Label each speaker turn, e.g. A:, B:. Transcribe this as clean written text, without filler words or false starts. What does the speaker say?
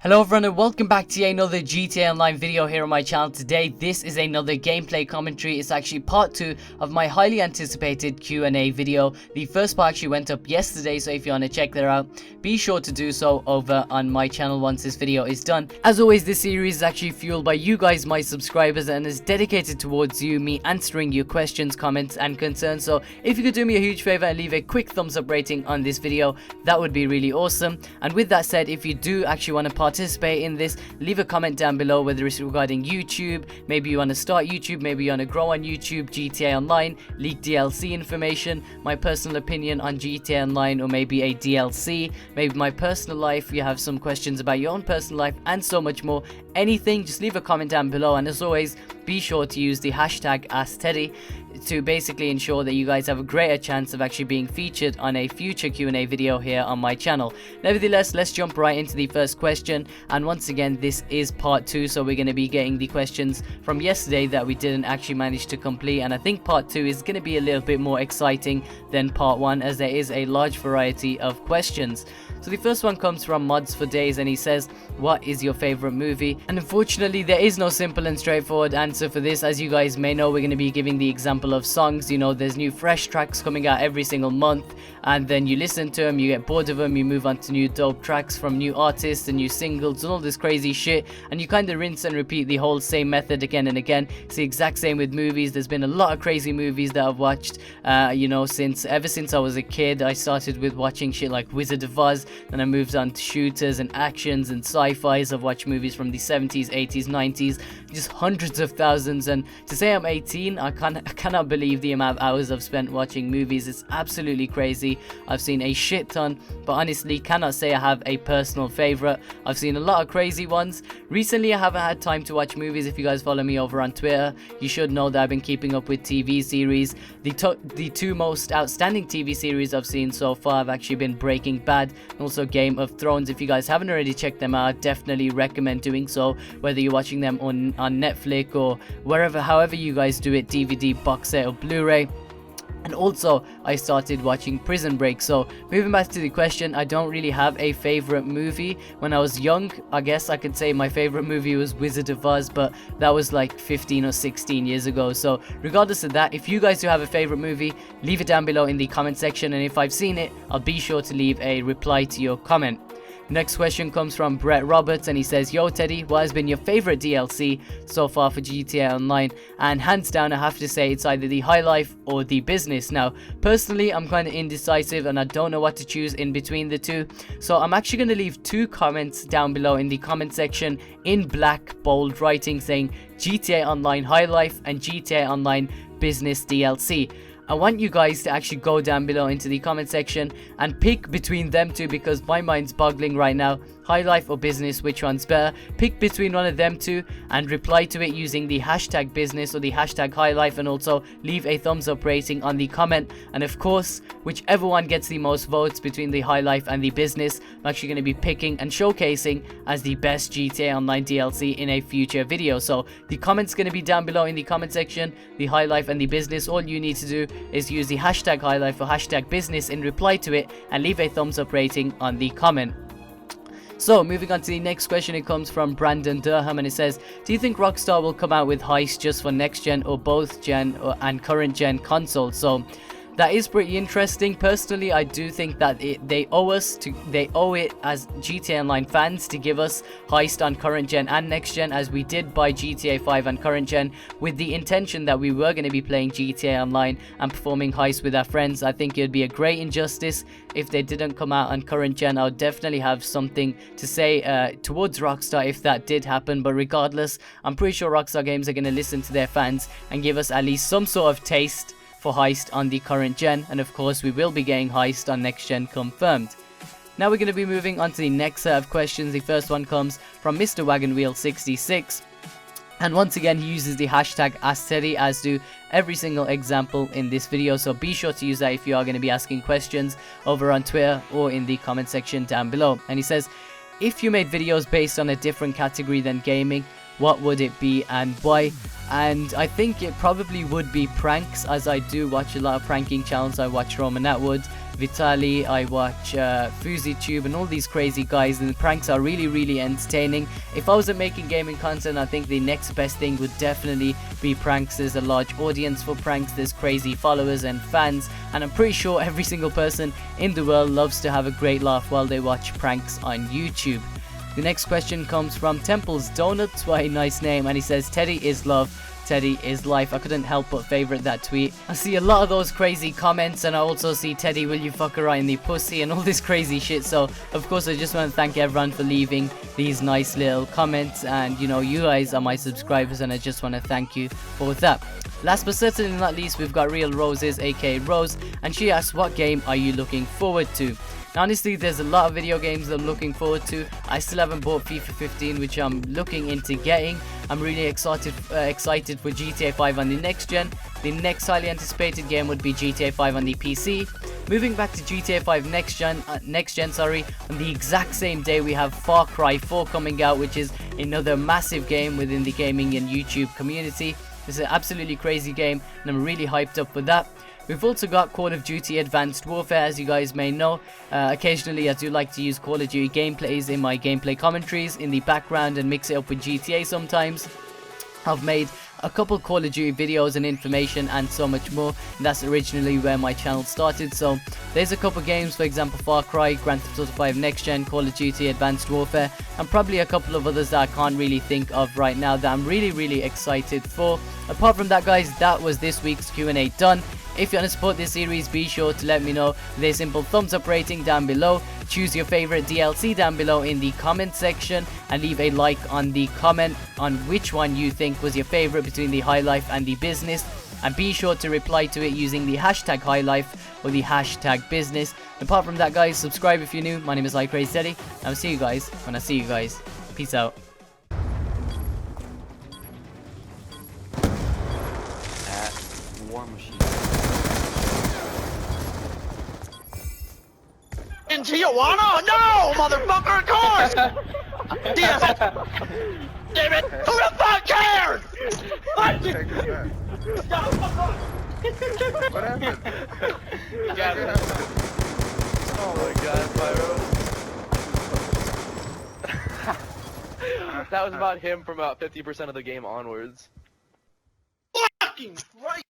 A: Hello everyone and welcome back to another GTA Online video here on my channel. Today this is another gameplay commentary. It's actually part 2 of my highly anticipated Q&A video. The first part actually went up yesterday, so if you want to check that out, be sure to do so over on my channel once this video is done. As always, this series is actually fueled by you guys, my subscribers, and is dedicated towards you, me answering your questions, comments and concerns. So if you could do me a huge favor and leave a quick thumbs up rating on this video, that would be really awesome. And with that said, if you do actually want to participate in this, leave a comment down below, whether it's regarding YouTube, maybe you want to start YouTube, maybe you want to grow on YouTube, GTA Online, leak DLC information, my personal opinion on GTA Online, or maybe a DLC, maybe my personal life, you have some questions about your own personal life, and so much more. Anything, just leave a comment down below, and as always, be sure to use the hashtag #AskTeddy to basically ensure that you guys have a greater chance of actually being featured on a future Q&A video here on my channel. Nevertheless, let's jump right into the first question, and once again this is part 2, so we're going to be getting the questions from yesterday that we didn't actually manage to complete, and I think part 2 is going to be a little bit more exciting than part 1, as there is a large variety of questions. So the first one comes from Mods for Days, and he says, what is your favorite movie? And unfortunately there is no simple and straightforward answer for this. As you guys may know, we're going to be giving the example of songs. You know, there's new fresh tracks coming out every single month, and then you listen to them, you get bored of them, you move on to new dope tracks from new artists and new singles and all this crazy shit, and you kind of rinse and repeat the whole same method again and again. It's the exact same with movies. There's been a lot of crazy movies that I've watched, you know, ever since I was a kid. I started with watching shit like Wizard of Oz, then I moved on to shooters and actions and sci-fis. I've watched movies from the 70s, 80s, 90s, just hundreds of thousands, and to say I'm 18, I cannot believe the amount of hours I've spent watching movies. It's absolutely crazy. I've seen a shit ton, but honestly cannot say I have a personal favorite. I've seen a lot of crazy ones. Recently I haven't had time to watch movies. If you guys follow me over on Twitter, you should know that I've been keeping up with TV series. The two most outstanding TV series I've seen so far have actually been Breaking Bad and also Game of Thrones. If you guys haven't already checked them out, I definitely recommend doing so, whether you're watching them on Netflix or wherever, however you guys do it, DVD, box set or Blu-ray. And also I started watching Prison Break. So moving back to the question, I don't really have a favorite movie. When I was young, I guess I could say my favorite movie was Wizard of Oz, but that was like 15 or 16 years ago. So regardless of that, if you guys do have a favorite movie, leave it down below in the comment section, and if I've seen it, I'll be sure to leave a reply to your comment. Next question comes from Brett Roberts, and he says, yo Teddy, what has been your favorite DLC so far for GTA Online? And hands down I have to say it's either the High Life or the Business. Now personally I'm kind of indecisive and I don't know what to choose in between the two, so I'm actually going to leave 2 comments down below in the comment section in black bold writing saying GTA Online High Life and GTA Online Business DLC. I want you guys to actually go down below into the comment section and pick between them two, because my mind's boggling right now. High Life or Business, which one's better? Pick between one of them two and reply to it using the hashtag Business or the hashtag High Life, and also leave a thumbs up rating on the comment. And of course, whichever one gets the most votes between the High Life and the Business, I'm actually going to be picking and showcasing as the best GTA Online DLC in a future video. So the comment's going to be down below in the comment section, the High Life and the Business. All you need to do is use the hashtag High Life or hashtag Business in reply to it and leave a thumbs up rating on the comment. So moving on to the next question, it comes from Brandon Durham, and it says, do you think Rockstar will come out with Heist just for next gen or both gen and current gen consoles? So that is pretty interesting. Personally, I do think that they owe it as GTA Online fans to give us Heist on current gen and next gen, as we did buy GTA 5 on current gen with the intention that we were going to be playing GTA Online and performing Heist with our friends. I think it would be a great injustice if they didn't come out on current gen. I would definitely have something to say towards Rockstar if that did happen, but regardless, I'm pretty sure Rockstar Games are going to listen to their fans and give us at least some sort of taste for Heist on the current gen, and of course we will be getting Heist on next gen confirmed. Now we're going to be moving on to the next set of questions. The first one comes from Mr. Wagonwheel66, and once again he uses the hashtag #AskTeddy, as do every single example in this video, so be sure to use that if you are going to be asking questions over on Twitter or in the comment section down below. And he says, if you made videos based on a different category than gaming, what would it be and why? And I think it probably would be pranks, as I do watch a lot of pranking channels. I watch Roman Atwood, Vitali, I watch FuziTube and all these crazy guys, and the pranks are really entertaining. If I wasn't making gaming content, I think the next best thing would definitely be pranks. There's a large audience for pranks, there's crazy followers and fans, and I'm pretty sure every single person in the world loves to have a great laugh while they watch pranks on YouTube. The next question comes from Temple's Donuts. What a nice name. And he says, Teddy is love, Teddy is life. I couldn't help but favorite that tweet. I see a lot of those crazy comments, and I also see Teddy, will you fuck her right in the pussy, and all this crazy shit. So of course I just want to thank everyone for leaving these nice little comments, and you know, you guys are my subscribers, and I just want to thank you for that. Last but certainly not least, we've got Real Roses, aka Rose, and she asks, what game are you looking forward to? Now, honestly, there's a lot of video games I'm looking forward to. I still haven't bought FIFA 15, which I'm looking into getting. I'm really excited for GTA 5 on the next gen. The next highly anticipated game would be GTA 5 on the PC. Moving back to GTA 5 next gen, on the exact same day we have Far Cry 4 coming out, which is another massive game within the gaming and YouTube community. It's an absolutely crazy game, and I'm really hyped up for that. We've also got Call of Duty Advanced Warfare, as you guys may know. Occasionally I do like to use Call of Duty gameplays in my gameplay commentaries in the background and mix it up with GTA sometimes. I've made a couple Call of Duty videos and information and so much more, and that's originally where my channel started. So there's a couple games, for example Far Cry, Grand Theft Auto 5 Next Gen, Call of Duty Advanced Warfare, and probably a couple of others that I can't really think of right now that I'm really excited for. Apart from that, guys, that was this week's Q&A done. If you want to support this series, be sure to let me know with a simple thumbs up rating down below. Choose your favorite DLC down below in the comment section, and leave a like on the comment on which one you think was your favorite between the High Life and the Business. And be sure to reply to it using the hashtag High Life or the hashtag Business. Apart from that, guys, subscribe if you're new. My name is iCrazyTeddy. I'll see you guys when I see you guys. Peace out.
B: War machine.
C: In Tijuana? No, motherfucker, of course! Damn it! Damn it! Who the fuck cares?
D: What happened?
B: You got it. Oh my god, Pyro. That was about him from about 50% of the game onwards.
C: Fucking Christ!